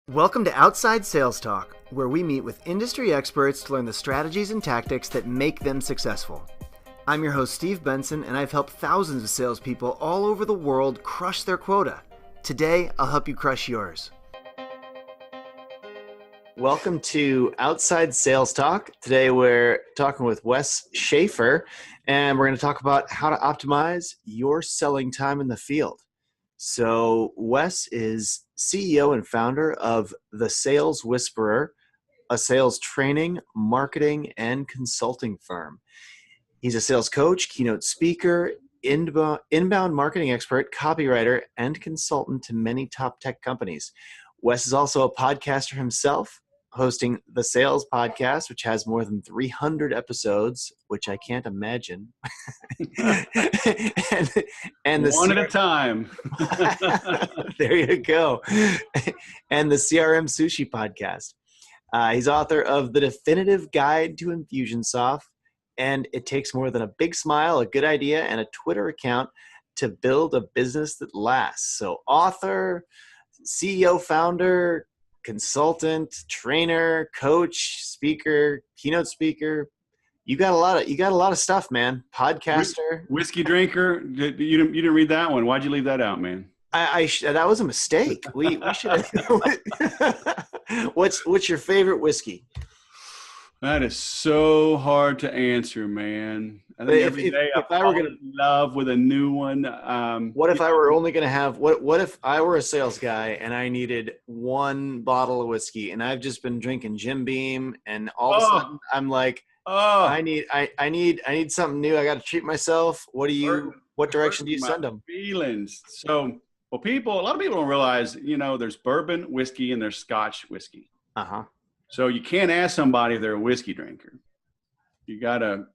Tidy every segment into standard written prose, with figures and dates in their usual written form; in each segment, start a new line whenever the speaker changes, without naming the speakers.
Welcome to Outside Sales Talk, where we meet with industry experts to learn the strategies and tactics that make them successful. I'm your host, Steve Benson, and I've helped thousands of salespeople all over the world crush their quota. Today, I'll help you crush yours. Welcome to Outside Sales Talk. Today, we're talking with Wes Schaeffer, and we're going to talk about how to optimize your selling time in the field. So Wes is CEO and founder of The Sales Whisperer, a sales training, marketing, and consulting firm. He's a sales coach, keynote speaker, inbound marketing expert, copywriter, and consultant to many top tech companies. Wes is also a podcaster himself, hosting the Sales Podcast, which has more than 300 episodes, which I can't imagine. and the
one at a time.
There you go. And the CRM Sushi Podcast. He's author of The Definitive Guide to Infusionsoft, and it takes more than a big smile, a good idea, and a Twitter account to build a business that lasts. So author, CEO, founder, consultant, trainer, coach, speaker, keynote speaker. You got a lot of stuff, man. Podcaster,
whiskey drinker. You didn't read that one. Why'd you leave that out, man?
That was a mistake. We should. What's your favorite whiskey?
That is so hard to answer, man. I think every day I fall in love with a new one.
What if I were only going to have what if I were a sales guy and I needed one bottle of whiskey and I've just been drinking Jim Beam and all of a sudden I'm like, I need something new. I got to treat myself. What direction do you send them?
Feelings. So, a lot of people don't realize, there's bourbon whiskey and there's Scotch whiskey.
Uh-huh.
So you can't ask somebody if they're a whiskey drinker. You gotta,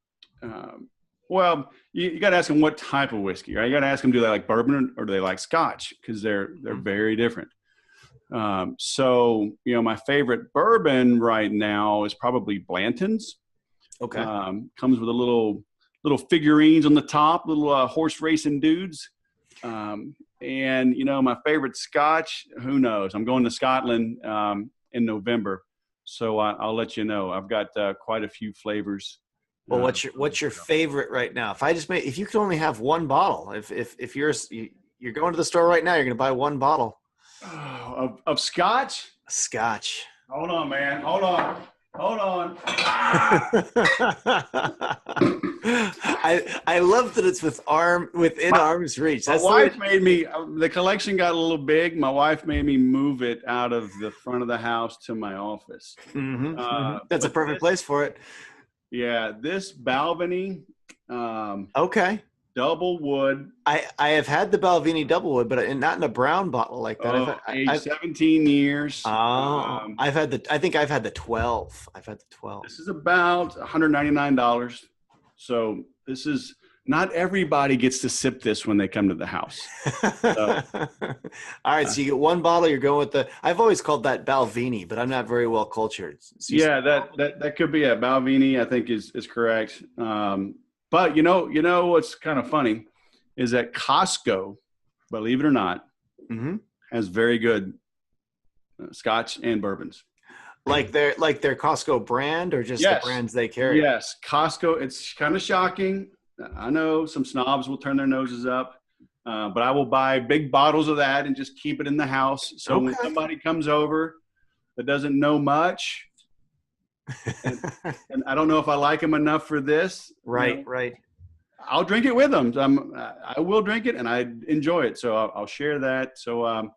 you gotta ask them what type of whiskey, right? You gotta ask them, do they like bourbon or do they like Scotch? Because they're very different. So my favorite bourbon right now is probably Blanton's.
Okay.
Comes with a little figurines on the top, little horse racing dudes. And my favorite Scotch, who knows? I'm going to Scotland in November. So I'll let you know. I've got quite a few flavors.
Well, what's your favorite right now? If you could only have one bottle, if you're going to the store right now, you're going to buy one bottle
of Scotch.
Scotch.
Hold on, man. Hold on.
I love that it's within arm's reach.
My wife made me, the collection got a little big. My wife made me move it out of the front of the house to my office.
Mm-hmm. That's a perfect place for it.
Yeah, this Balvenie.
Okay.
Double wood.
I have had the Balvenie double wood, but not in a brown bottle like that.
Age 17 years.
Oh, I think I've had the 12. I've had the 12.
This is about $199. So this is, not everybody gets to sip this when they come to the house. So,
all right. So you get one bottle, you're going with I've always called that Balvenie, but I'm not very well cultured.
Yeah, that could be a Balvenie, I think is correct. But what's kind of funny is that Costco, believe it or not, has very good Scotch and bourbons.
Like their Costco brand, or just the brands they carry?
Yes, Costco. It's kind of shocking. I know some snobs will turn their noses up, but I will buy big bottles of that and just keep it in the house. So when somebody comes over that doesn't know much, and I don't know if I like them enough for this.
Right.
I'll drink it with them. I will drink it and I enjoy it. So I'll share that. So,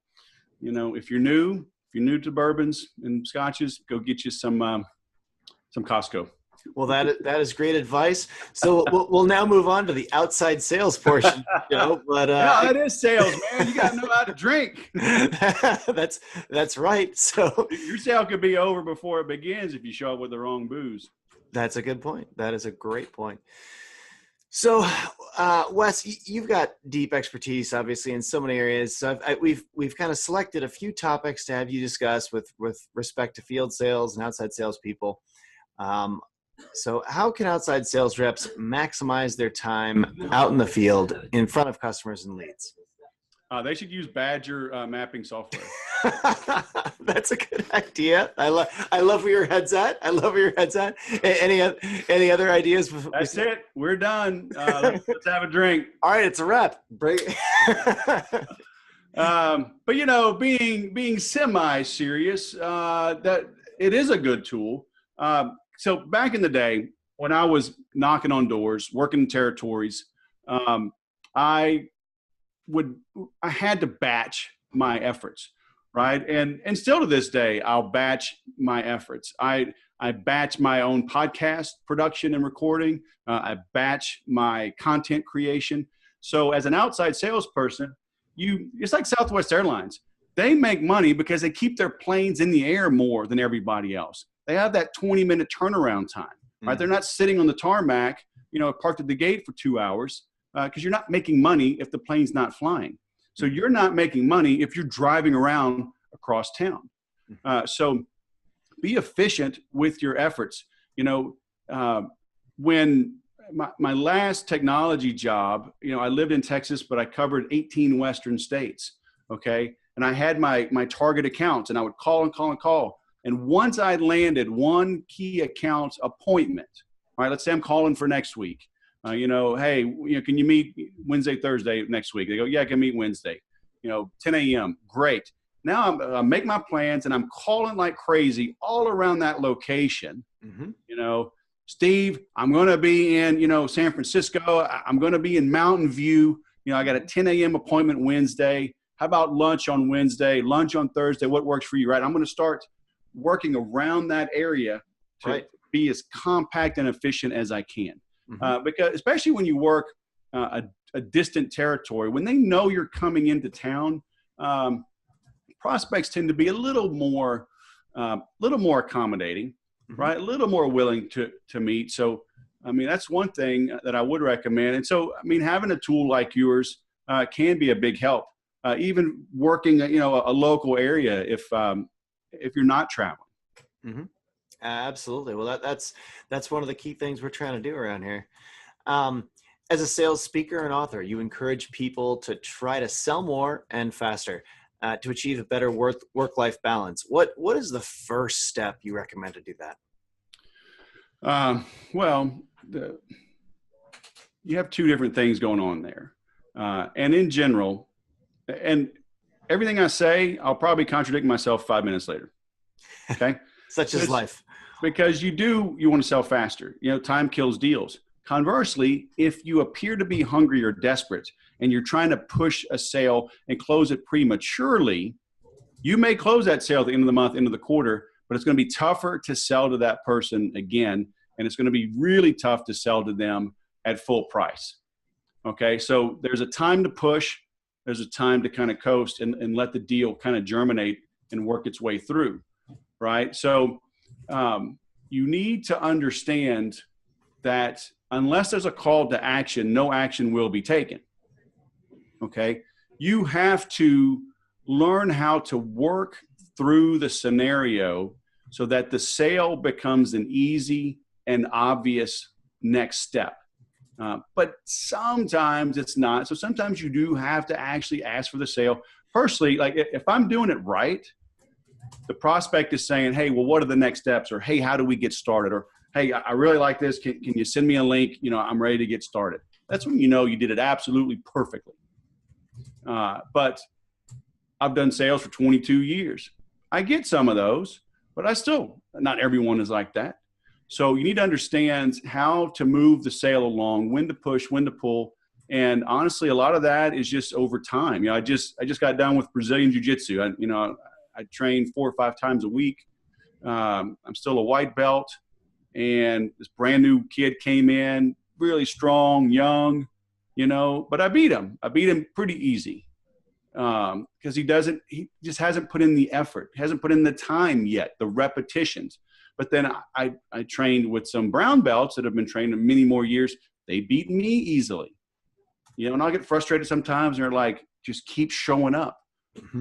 if you're new to bourbons and scotches, go get you some Costco.
Well, that is great advice. So we'll now move on to the outside sales portion. But
yeah, it is sales, man. You got to know how to drink.
That's right. So
your sale could be over before it begins if you show up with the wrong booze.
That's a good point. That is a great point. So, Wes, you've got deep expertise, obviously, in so many areas. So we've kind of selected a few topics to have you discuss with respect to field sales and outside salespeople. So how can outside sales reps maximize their time out in the field in front of customers and leads?
They should use Badger mapping software.
That's a good idea. I love where your head's at. I love where your head's at. Any other ideas?
That's it. We're done. Let's have a drink.
All right, it's a wrap. Break.
But being semi-serious, that it is a good tool. So back in the day when I was knocking on doors, working in territories, I had to batch my efforts, right? And still to this day, I'll batch my efforts. I batch my own podcast production and recording. I batch my content creation. So as an outside salesperson, it's like Southwest Airlines. They make money because they keep their planes in the air more than everybody else. They have that 20-minute turnaround time, right? Mm-hmm. They're not sitting on the tarmac, parked at the gate for 2 hours because you're not making money if the plane's not flying. So you're not making money if you're driving around across town. So be efficient with your efforts. When my last technology job, I lived in Texas, but I covered 18 Western states. Okay. And I had my target accounts, and I would call and call and call. And once I landed one key account appointment, all right, let's say I'm calling for next week. Hey, can you meet Wednesday, Thursday next week? They go, yeah, I can meet Wednesday, 10 a.m. Great. Now I make my plans, and I'm calling like crazy all around that location. Mm-hmm. Steve, I'm going to be in, San Francisco. I'm going to be in Mountain View. I got a 10 a.m. appointment Wednesday. How about lunch on Wednesday, lunch on Thursday? What works for you, right? I'm going to start working around that area to be as compact and efficient as I can. Mm-hmm. Because especially when you work a distant territory, when they know you're coming into town, prospects tend to be a little more accommodating. Mm-hmm. Right? A little more willing to meet. So, that's one thing that I would recommend. And so, having a tool like yours can be a big help. Even working, a local area if you're not traveling.
Mm-hmm. Absolutely. Well, that's one of the key things we're trying to do around here. As a sales speaker and author, you encourage people to try to sell more and faster. To achieve a better work-life balance. What is the first step you recommend to do that?
You have two different things going on there. And in general, and everything I say, I'll probably contradict myself 5 minutes later. Okay?
Such is life.
Because you want to sell faster. Time kills deals. Conversely, if you appear to be hungry or desperate and you're trying to push a sale and close it prematurely, you may close that sale at the end of the month, end of the quarter, but it's going to be tougher to sell to that person again, and it's going to be really tough to sell to them at full price. Okay, so there's a time to push, there's a time to kind of coast and let the deal kind of germinate and work its way through, right? So you need to understand that unless there's a call to action, no action will be taken. Okay. You have to learn how to work through the scenario so that the sale becomes an easy and obvious next step. But sometimes it's not. So sometimes you do have to actually ask for the sale. Personally, like if I'm doing it right, the prospect is saying, hey, well, what are the next steps? Or, hey, how do we get started? Or, hey, I really like this. Can you send me a link? I'm ready to get started. That's when you did it absolutely perfectly. But I've done sales for 22 years. I get some of those, but not everyone is like that. So you need to understand how to move the sale along, when to push, when to pull. And honestly, a lot of that is just over time. I just got done with Brazilian Jiu-Jitsu. I train 4 or 5 times a week. I'm still a white belt. And this brand new kid came in, really strong, young, but I beat him. I beat him pretty easy because he just hasn't put in the effort, hasn't put in the time yet, the repetitions. But then I trained with some brown belts that have been trained in many more years. They beat me easily, and I'll get frustrated sometimes. And they're like, just keep showing up,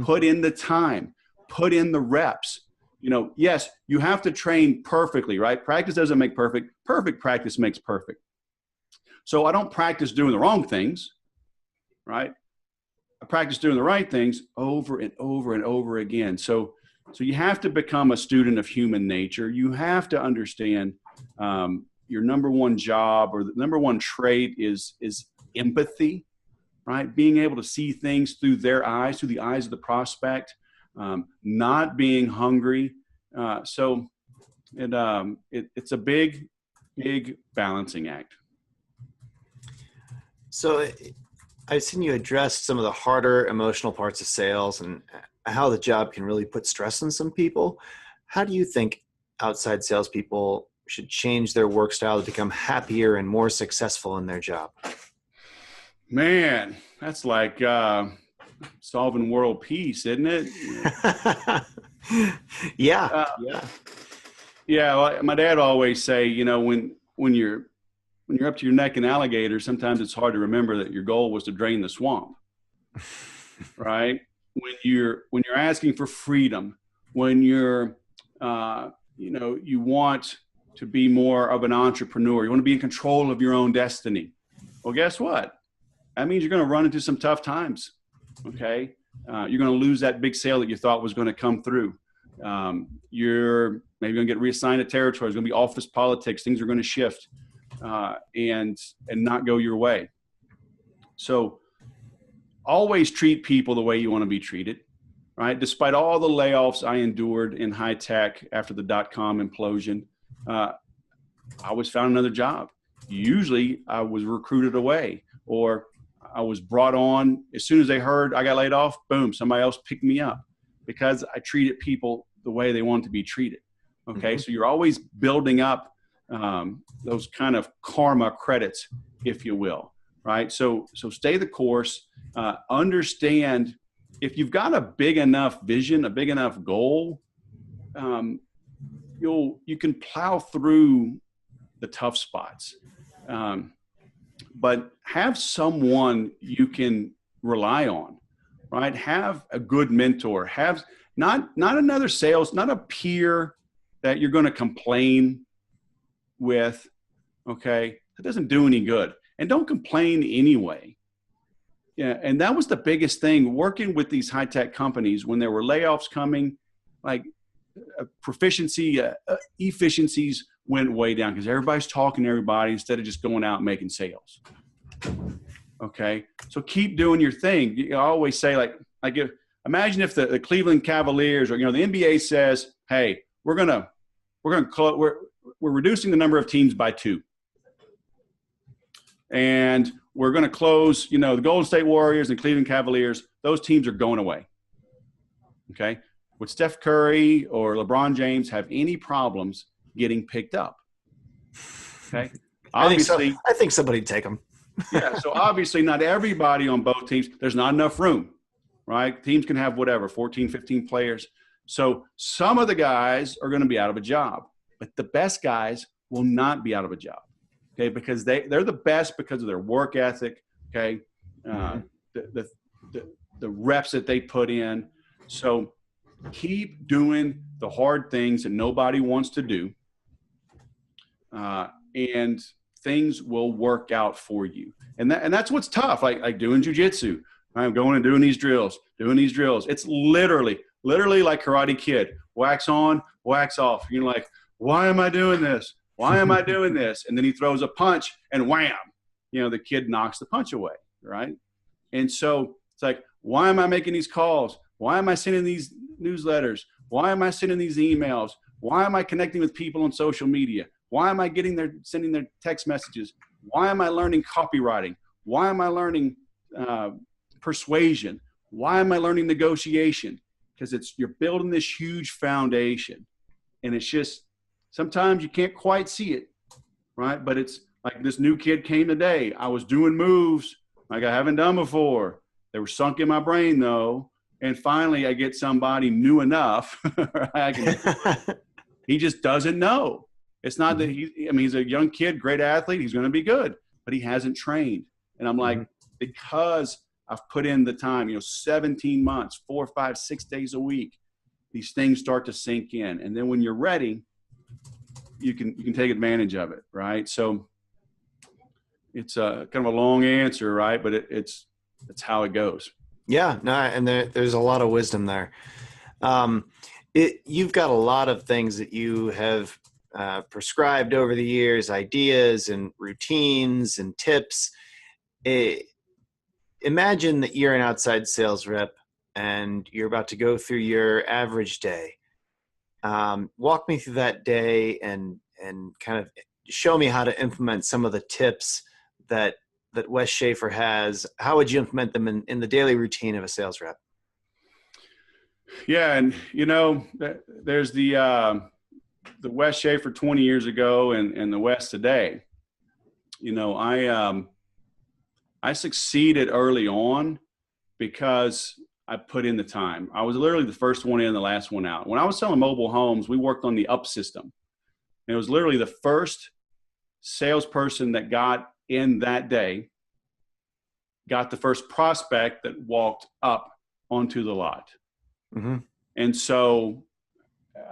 put in the time, put in the reps. Yes, you have to train perfectly, right? Practice doesn't make perfect. Perfect practice makes perfect. So I don't practice doing the wrong things, right? I practice doing the right things over and over and over again. So you have to become a student of human nature. You have to understand your number one job or the number one trait is empathy, right? Being able to see things through their eyes, through the eyes of the prospect, not being hungry. So it's a big balancing act.
So I've seen you address some of the harder emotional parts of sales and how the job can really put stress on some people. How do you think outside salespeople should change their work style to become happier and more successful in their job?
Man, that's like solving world peace, isn't it?
Yeah.
Yeah. Well, my dad always say, when you're up to your neck in alligators, sometimes it's hard to remember that your goal was to drain the swamp, right? When you're asking for freedom, when you're, you want to be more of an entrepreneur, you want to be in control of your own destiny. Well, guess what? That means you're going to run into some tough times. Okay. You're going to lose that big sale that you thought was going to come through. You're maybe going to get reassigned a territory. There's going to be office politics. Things are going to shift and not go your way. So always treat people the way you want to be treated, right? Despite all the layoffs I endured in high tech after the .com implosion, I always found another job. Usually I was recruited away, or I was brought on as soon as they heard I got laid off, boom, somebody else picked me up because I treated people the way they want to be treated. Okay. Mm-hmm. So you're always building up those kind of karma credits, if you will. Right. So stay the course, understand if you've got a big enough vision, a big enough goal, you can plow through the tough spots. But have someone you can rely on, right? Have a good mentor. Have not another sales, not a peer that you're going to complain with. Okay, that doesn't do any good. And don't complain anyway. Yeah, and that was the biggest thing working with these high tech companies when there were layoffs coming. Like efficiencies went way down because everybody's talking to everybody instead of just going out and making sales. Okay, so keep doing your thing. You always say imagine if the Cleveland Cavaliers or the NBA says, hey, we're reducing the number of teams by 2, and we're going to close. The Golden State Warriors and Cleveland Cavaliers; those teams are going away. Okay, would Steph Curry or LeBron James have any problems getting picked up? Okay, obviously,
I think somebody'd take them.
Yeah, so obviously not everybody on both teams. There's not enough room, right? Teams can have 14, 15 players. So some of the guys are going to be out of a job, but the best guys will not be out of a job, okay? Because they're the best because of their work ethic, okay? The reps that they put in. So keep doing the hard things that nobody wants to do, and things will work out for you. And that's what's tough, like doing jujitsu. I'm going and doing these drills. It's literally like Karate Kid. Wax on, wax off. You're like, why am I doing this? Why am I doing this? And then he throws a punch and wham, the kid knocks the punch away, right? And so it's like, why am I making these calls? Why am I sending these newsletters? Why am I sending these emails? Why am I connecting with people on social media? Why am I sending their text messages? Why am I learning copywriting? Why am I learning persuasion? Why am I learning negotiation? Because you're building this huge foundation, and it's just sometimes you can't quite see it, right? But it's like this new kid came today. I was doing moves like I haven't done before. They were sunk in my brain though, and finally I get somebody new enough. He just doesn't know. It's not that he's a young kid, great athlete. He's going to be good, but he hasn't trained. And I'm like, because I've put in the time, 17 months, 4, 5, 6 days a week, these things start to sink in. And then when you're ready, you can take advantage of it. Right. So it's kind of a long answer, right? But it's how it goes.
Yeah, no, and there's a lot of wisdom there. Um, you've got a lot of things that you have prescribed over the years, ideas and routines and tips. Eh, Imagine that you're an outside sales rep and you're about to go through your average day. Walk me through that day and kind of show me how to implement some of the tips that Wes Schaeffer has. How would you implement them in the daily routine of a sales rep?
Yeah, and there's the Wes Schaeffer 20 years ago and the Wes today. I succeeded early on because I put in the time. I was literally the first one in, the last one out. When I was selling mobile homes, we worked on the up system. And it was literally the first salesperson that got in that day, got the first prospect that walked up onto the lot.
Mm-hmm.
And so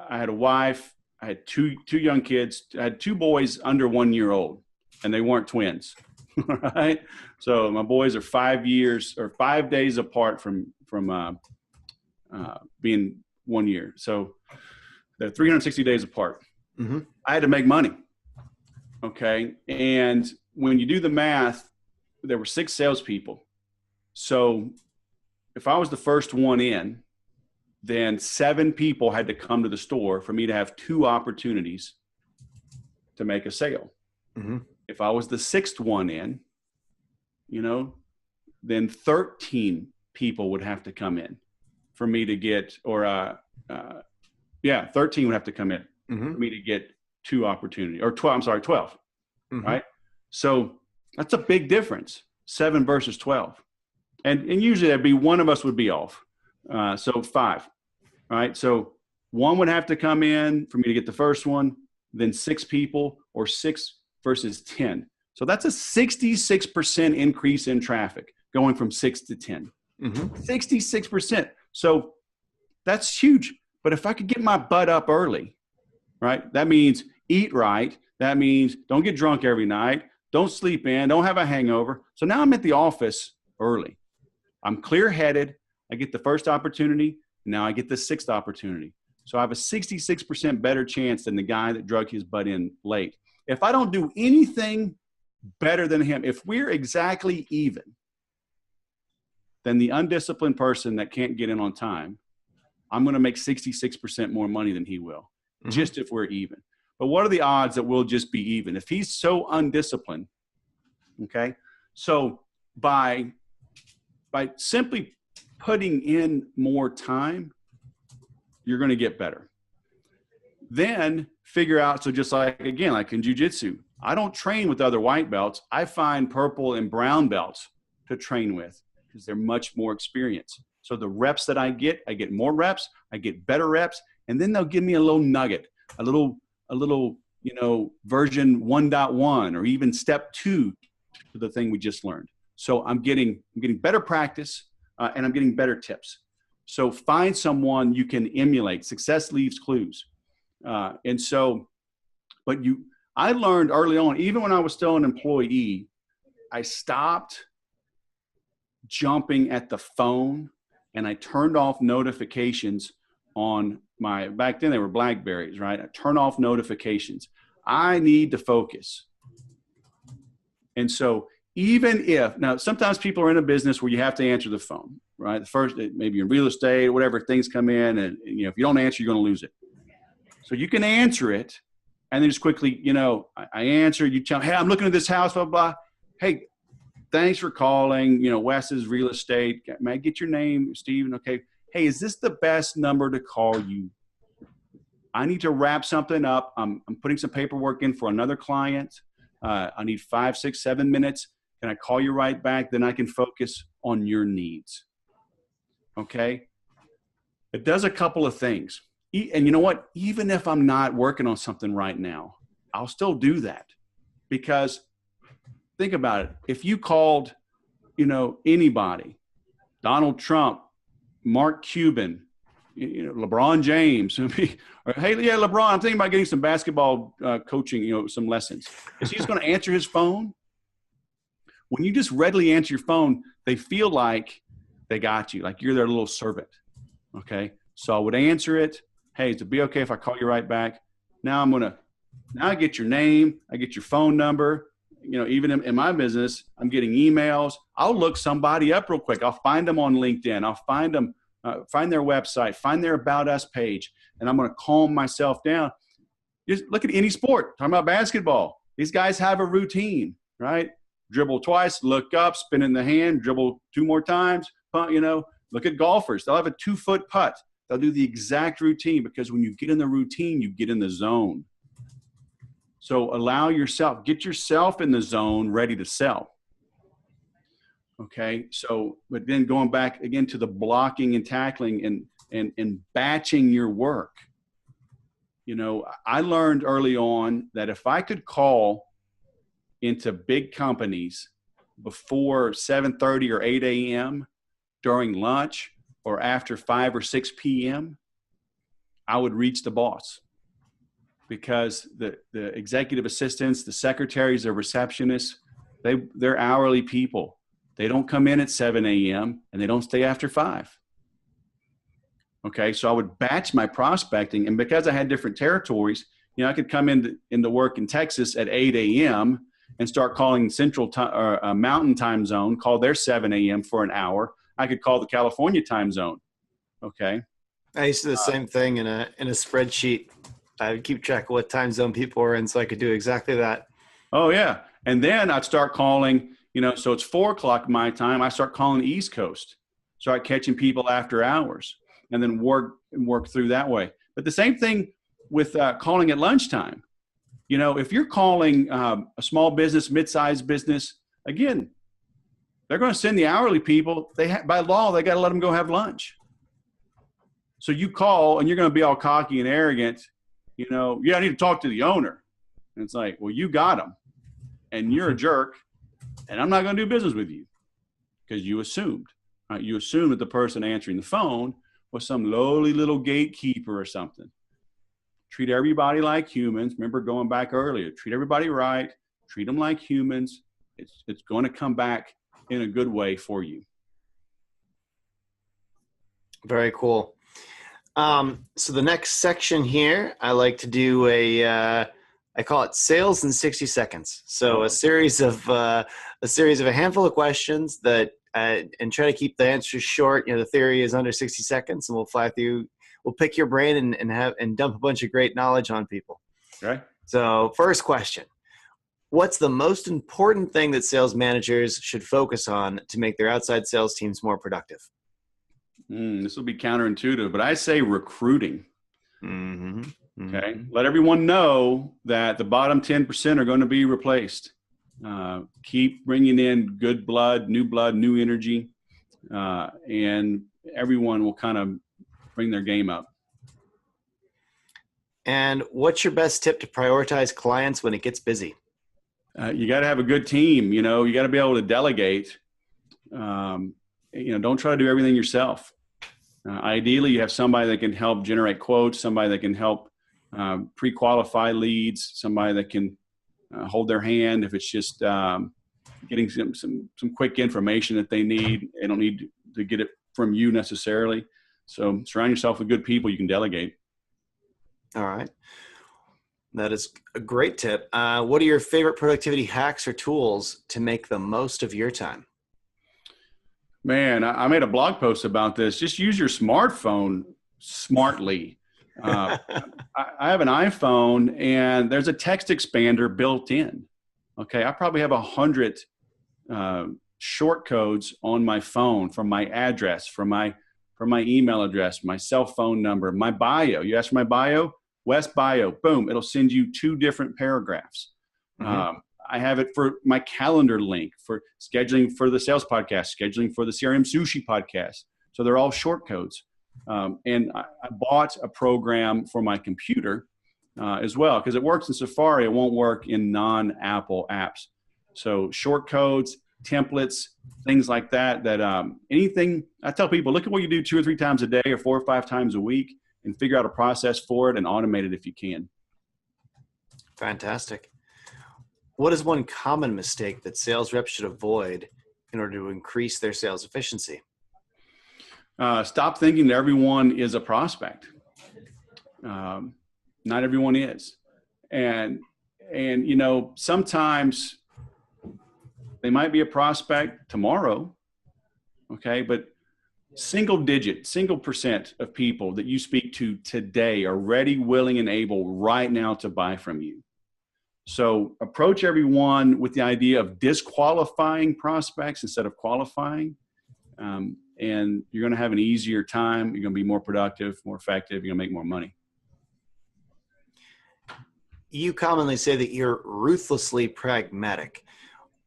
I had a wife, I had two young kids, I had two boys under 1 year old, and they weren't twins. Right. So my boys are 5 years or 5 days apart from being 1 year. So they're 360 days apart.
Mm-hmm.
I had to make money. Okay. And when you do the math, there were 6 salespeople. So if I was the first one in, then 7 people had to come to the store for me to have 2 opportunities to make a sale.
Mm-hmm.
If I was the 6th one in, then 13 people would have to come in for me to get, 13 would have to come in
Mm-hmm.
for me to get 2 opportunities, or 12, 12,
Mm-hmm.
right? So that's a big difference, 7 versus 12. And usually that'd be one of us would be off. So 5, right? So 1 would have to come in for me to get the first one, then 6 people, or 6 versus 10. So that's a 66% increase in traffic going from 6 to 10.
Mm-hmm.
66%. So that's huge. But if I could get my butt up early, right? That means eat right. That means don't get drunk every night. Don't sleep in. Don't have a hangover. So now I'm at the office early. I'm clear-headed. I get the first opportunity. Now I get the 6th opportunity. So I have a 66% better chance than the guy that drug his butt in late. If I don't do anything better than him, if we're exactly even, then the undisciplined person that can't get in on time, I'm going to make 66% more money than he will, mm-hmm. just if we're even. But what are the odds that we'll just be even? If he's so undisciplined, okay? So by simply putting in more time, you're going to get better. Then figure out, so just like in jiu-jitsu, I don't train with other white belts. I find purple and brown belts to train with because they're much more experienced. So the reps that I get more reps, I get better reps, and then they'll give me a little nugget, a little version 1.1 or even step 2 to the thing we just learned. So I'm getting better practice and I'm getting better tips. So find someone you can emulate. Success leaves clues. I learned early on, even when I was still an employee, I stopped jumping at the phone and I turned off notifications on back then they were Blackberries, right? I turn off notifications. I need to focus. And so now sometimes people are in a business where you have to answer the phone, right? The first, maybe in real estate or whatever, things come in and if you don't answer, you're going to lose it. So you can answer it and then just quickly, I answer, you tell, hey, I'm looking at this house, blah, blah. Hey, thanks for calling, Wes's Real Estate. May I get your name, Steven? Okay. Hey, is this the best number to call you? I need to wrap something up. I'm putting some paperwork in for another client. I need 5, 6, 7 minutes. Can I call you right back? Then I can focus on your needs. Okay. It does a couple of things. And you know what? Even if I'm not working on something right now, I'll still do that because think about it. If you called, anybody, Donald Trump, Mark Cuban, LeBron James, or, hey, yeah, LeBron, I'm thinking about getting some basketball coaching, some lessons. Is he's going to answer his phone? When you just readily answer your phone, they feel like they got you. Like you're their little servant. Okay. So I would answer it. Hey, is it be okay if I call you right back? Now I get your name. I get your phone number. You know, even in my business, I'm getting emails. I'll look somebody up real quick. I'll find them on LinkedIn. I'll find them, find their website, find their About Us page, and I'm going to calm myself down. Just look at any sport. Talking about basketball. These guys have a routine, right? Dribble twice, look up, spin in the hand, dribble 2 more times. You know, look at golfers. They'll have a 2-foot putt. They'll do the exact routine because when you get in the routine, you get in the zone. So allow yourself, get yourself in the zone, ready to sell. Okay. So, but then going back again to the blocking and tackling and batching your work. You know, I learned early on that if I could call into big companies before 7:30 or 8 a.m. during lunch or after 5 or 6 p.m., I would reach the boss. Because the executive assistants, the secretaries, the receptionists, they're hourly people. They don't come in at 7 a.m. and they don't stay after 5. Okay, so I would batch my prospecting, and because I had different territories, you know, I could come into work in Texas at 8 a.m. and start calling Central time or Mountain Time Zone, call their 7 a.m. for an hour. I could call the California time zone. Okay,
I used to do the same thing in a spreadsheet. I would keep track of what time zone people were in so I could do exactly that.
Oh, yeah. And then I'd start calling, you know, so it's 4 o'clock my time. I start calling the East Coast, start catching people after hours, and then work through that way. But the same thing with calling at lunchtime. You know, if you're calling a small business, mid-sized business, again, they're going to send the hourly people. By law, they got to let them go have lunch. So you call and you're going to be all cocky and arrogant. You know, yeah, I need to talk to the owner. And it's like, well, you got him and you're a jerk and I'm not going to do business with you because you assumed. Right? You assumed that the person answering the phone was some lowly little gatekeeper or something. Treat everybody like humans. Remember going back earlier, treat everybody right. Treat them like humans. It's going to come back in a good way for you.
Very cool. So the next section here, I like to do I call it sales in 60 seconds. So a series of a handful of questions that, and try to keep the answers short. You know, the theory is under 60 seconds and we'll fly through, we'll pick your brain and dump a bunch of great knowledge on people.
Okay.
So first question, what's the most important thing that sales managers should focus on to make their outside sales teams more productive?
This will be counterintuitive, but I say recruiting.
Mm-hmm. Mm-hmm.
Okay. Let everyone know that the bottom 10% are going to be replaced. Keep bringing in good blood, new energy, and everyone will kind of bring their game up.
And what's your best tip to prioritize clients when it gets busy?
You got to have a good team. You know, you got to be able to delegate. You know, don't try to do everything yourself. Ideally, you have somebody that can help generate quotes, somebody that can help pre-qualify leads, somebody that can hold their hand if it's just getting some quick information that they need. They don't need to get it from you necessarily. So surround yourself with good people you can delegate.
All right. That is a great tip. What are your favorite productivity hacks or tools to make the most of your time?
Man, I made a blog post about this. Just use your smartphone smartly. I have an iPhone and there's a text expander built in. Okay. I probably have 100 short codes on my phone from my address, from my email address, my cell phone number, my bio. You ask for my bio, Wes bio, boom. It'll send you 2 different paragraphs. Mm-hmm. I have it for my calendar link for scheduling for the sales podcast, scheduling for the CRM sushi podcast. So they're all short codes. And I bought a program for my computer as well, because it works in Safari. It won't work in non-Apple apps. So short codes, templates, things like that, anything, I tell people, look at what you do 2 or 3 times a day or 4 or 5 times a week and figure out a process for it and automate it if you can.
Fantastic. What is one common mistake that sales reps should avoid in order to increase their sales efficiency?
Stop thinking that everyone is a prospect. Not everyone is. And, sometimes they might be a prospect tomorrow. Okay. But single percent of people that you speak to today are ready, willing, and able right now to buy from you. So approach everyone with the idea of disqualifying prospects instead of qualifying. And you're going to have an easier time. You're going to be more productive, more effective. You're going to make more money.
You commonly say that you're ruthlessly pragmatic.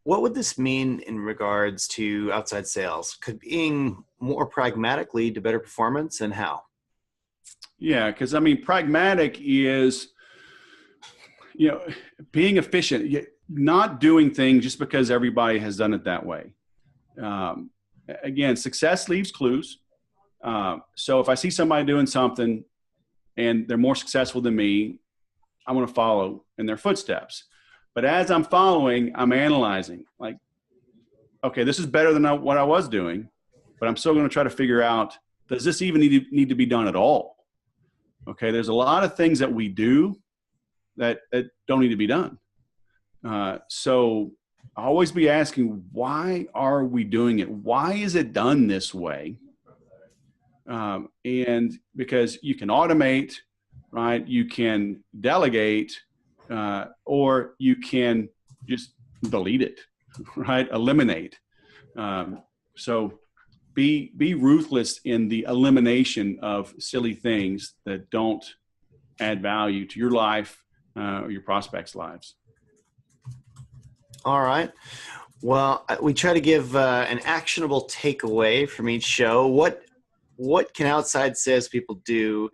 What would this mean in regards to outside sales? Could being more pragmatic lead to better performance, and how?
Yeah, because pragmatic is, being efficient, not doing things just because everybody has done it that way. Again, success leaves clues. So if I see somebody doing something and they're more successful than me, I'm going to follow in their footsteps. But as I'm following, I'm analyzing like, okay, this is better than what I was doing, but I'm still going to try to figure out, does this even need to be done at all? Okay. There's a lot of things that we do that don't need to be done. So I'll always be asking, why are we doing it? Why is it done this way? And because you can automate, right? You can delegate, or you can just delete it, right? Eliminate. So be ruthless in the elimination of silly things that don't add value to your life or your prospects' lives.
All right. Well, we try to give an actionable takeaway from each show. What can outside salespeople do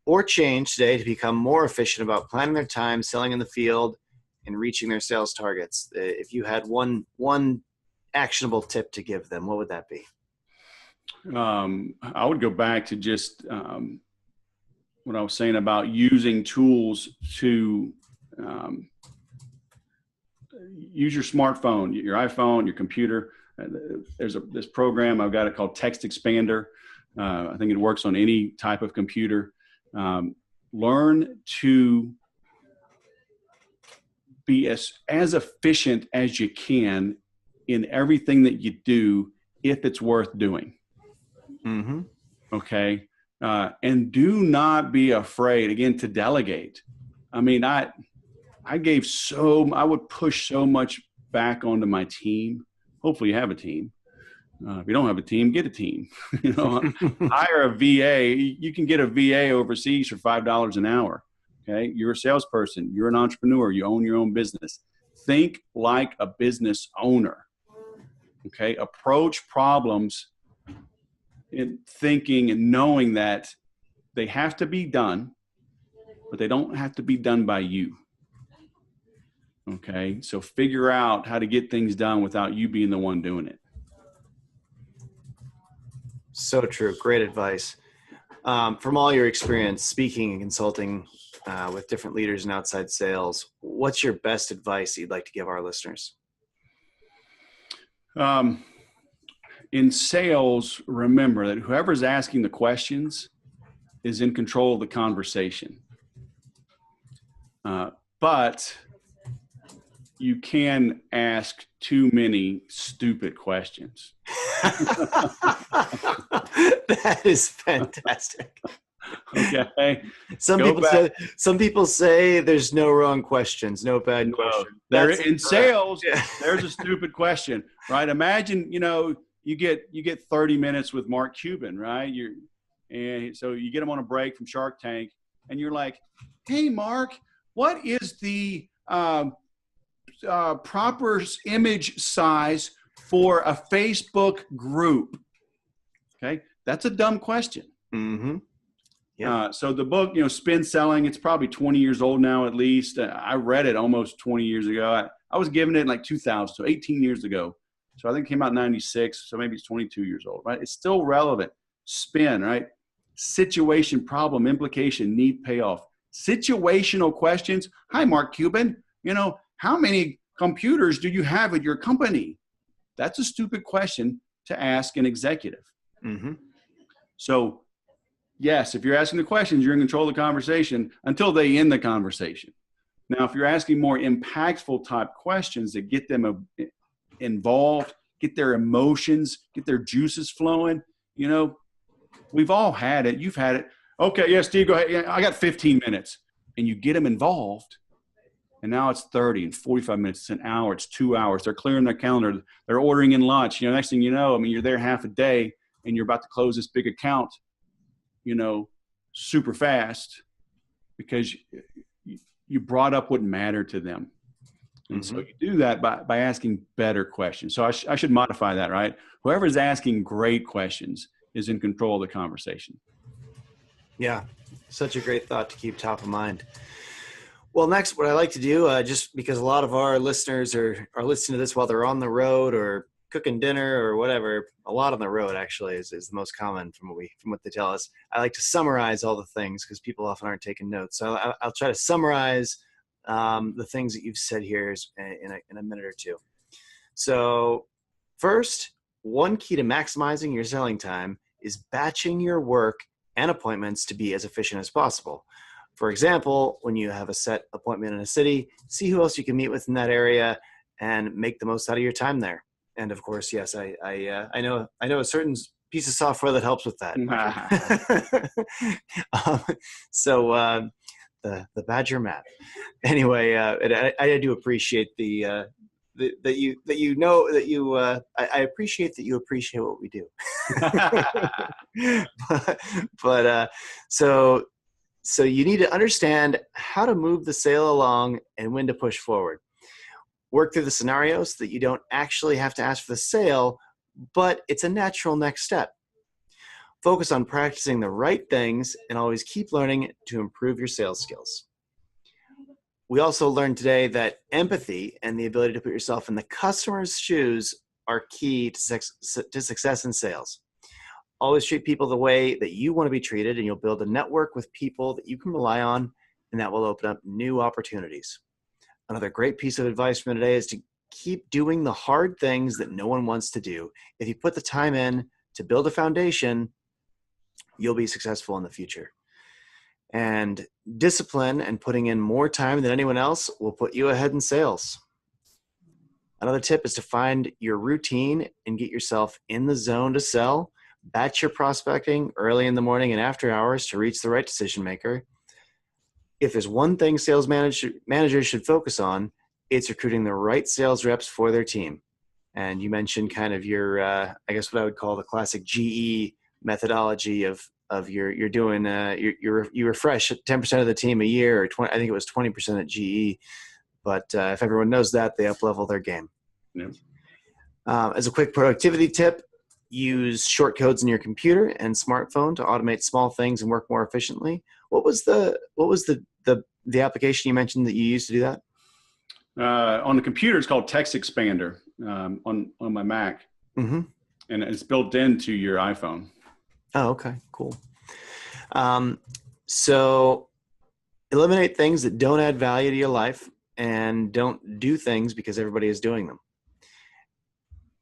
or change today to become more efficient about planning their time, selling in the field, and reaching their sales targets? If you had one actionable tip to give them, what would that be?
I would go back to just what I was saying about using tools to use your smartphone, your iPhone, your computer. There's this program, I've got it called Text Expander. I think it works on any type of computer. Learn to be as efficient as you can in everything that you do if it's worth doing.
Mm-hmm.
Okay. And do not be afraid, again, to delegate. I would push so much back onto my team. Hopefully you have a team. If you don't have a team, get a team. Hire a VA. You can get a VA overseas for $5 an hour. Okay. You're a salesperson. You're an entrepreneur. You own your own business. Think like a business owner. Okay. Approach problems in thinking and knowing that they have to be done, but they don't have to be done by you. Okay. So figure out how to get things done without you being the one doing it.
So true. Great advice. From all your experience speaking and consulting with different leaders in outside sales, what's your best advice you'd like to give our listeners?
In sales, remember that whoever's asking the questions is in control of the conversation. But you can ask too many stupid questions.
That is fantastic.
Okay.
Some people say there's no wrong questions, no bad questions.
In sales, there's a stupid question, right? Imagine, you get 30 minutes with Mark Cuban, right? And so you get him on a break from Shark Tank, and you're like, "Hey, Mark, what is the proper image size for a Facebook group?" Okay, that's a dumb question.
Mm-hmm. Yeah.
So the book, Spin Selling, it's probably 20 years old now at least. I read it almost 20 years ago. I was given it in like 2000, so 18 years ago. So I think it came out in 96, so maybe it's 22 years old, right? It's still relevant. Spin, right? Situation, problem, implication, need, payoff. Situational questions. Hi, Mark Cuban. How many computers do you have at your company? That's a stupid question to ask an executive.
Mm-hmm.
So yes, if you're asking the questions, you're in control of the conversation until they end the conversation. Now, if you're asking more impactful type questions that get them involved, get their emotions, get their juices flowing, we've all had it. You've had it. Okay, yeah, Steve, go ahead. Yeah, I got 15 minutes. And you get them involved. And now it's 30 and 45 minutes. It's an hour. It's 2 hours. They're clearing their calendar. They're ordering in lunch. Next thing you know, you're there half a day and you're about to close this big account, super fast because you brought up what mattered to them. And so you do that by asking better questions. So I should modify that, right? Whoever's asking great questions is in control of the conversation.
Yeah, such a great thought to keep top of mind. Well, next, what I like to do, just because a lot of our listeners are listening to this while they're on the road or cooking dinner or whatever, a lot on the road actually is the most common from what they tell us. I like to summarize all the things because people often aren't taking notes. So I'll try to summarize the things that you've said here in a minute or two. So first, one key to maximizing your selling time is batching your work and appointments to be as efficient as possible. For example, when you have a set appointment in a city, see who else you can meet with in that area and make the most out of your time there. And of course, yes, I know a certain piece of software that helps with that. The Badger map. Anyway, I do appreciate I appreciate that you appreciate what we do. So you need to understand how to move the sale along and when to push forward. Work through the scenarios so that you don't actually have to ask for the sale, but it's a natural next step. Focus on practicing the right things and always keep learning to improve your sales skills. We also learned today that empathy and the ability to put yourself in the customer's shoes are key to success in sales. Always treat people the way that you want to be treated, and you'll build a network with people that you can rely on, and that will open up new opportunities. Another great piece of advice from today is to keep doing the hard things that no one wants to do. If you put the time in to build a foundation, you'll be successful in the future. And discipline and putting in more time than anyone else will put you ahead in sales. Another tip is to find your routine and get yourself in the zone to sell. Batch your prospecting early in the morning and after hours to reach the right decision maker. If there's one thing sales managers should focus on, it's recruiting the right sales reps for their team. And you mentioned kind of your, I guess what I would call the classic GE methodology of you're doing, you refresh 10% of the team a year, or 20, I think it was 20% at GE. But if everyone knows that, they up-level their game.
Yeah.
As a quick productivity tip, use short codes in your computer and smartphone to automate small things and work more efficiently. What was the application you mentioned that you used to do that?
On the computer, it's called Text Expander on my Mac, and it's built into your iPhone.
Oh, okay, cool. So eliminate things that don't add value to your life and don't do things because everybody is doing them.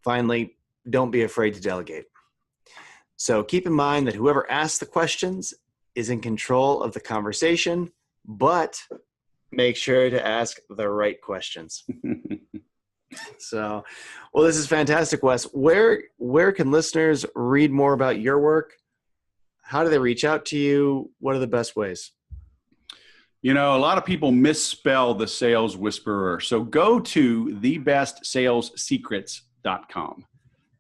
Finally, don't be afraid to delegate. So keep in mind that whoever asks the questions is in control of the conversation, but make sure to ask the right questions. So, well, this is fantastic, Wes. Where can listeners read more about your work? How do they reach out to you? What are the best ways?
A lot of people misspell the sales whisperer. So go to thebestsalessecrets.com.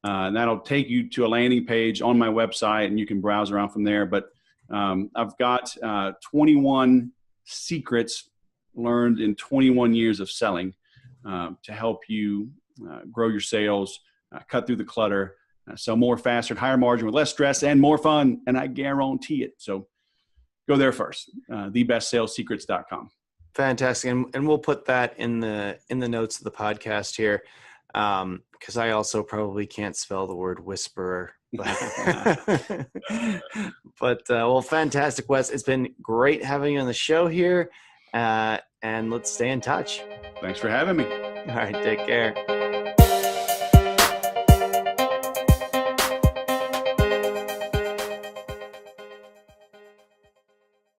And that'll take you to a landing page on my website, and you can browse around from there. But I've got 21 secrets learned in 21 years of selling to help you grow your sales, cut through the clutter, sell more faster, higher margin with less stress and more fun. And I guarantee it. So go there first, thebestsalessecrets.com.
Fantastic. And we'll put that in the notes of the podcast here. Because I also probably can't spell the word whisperer. But well, fantastic, Wes. It's been great having you on the show here. And let's stay in touch.
Thanks for having me.
All right, take care.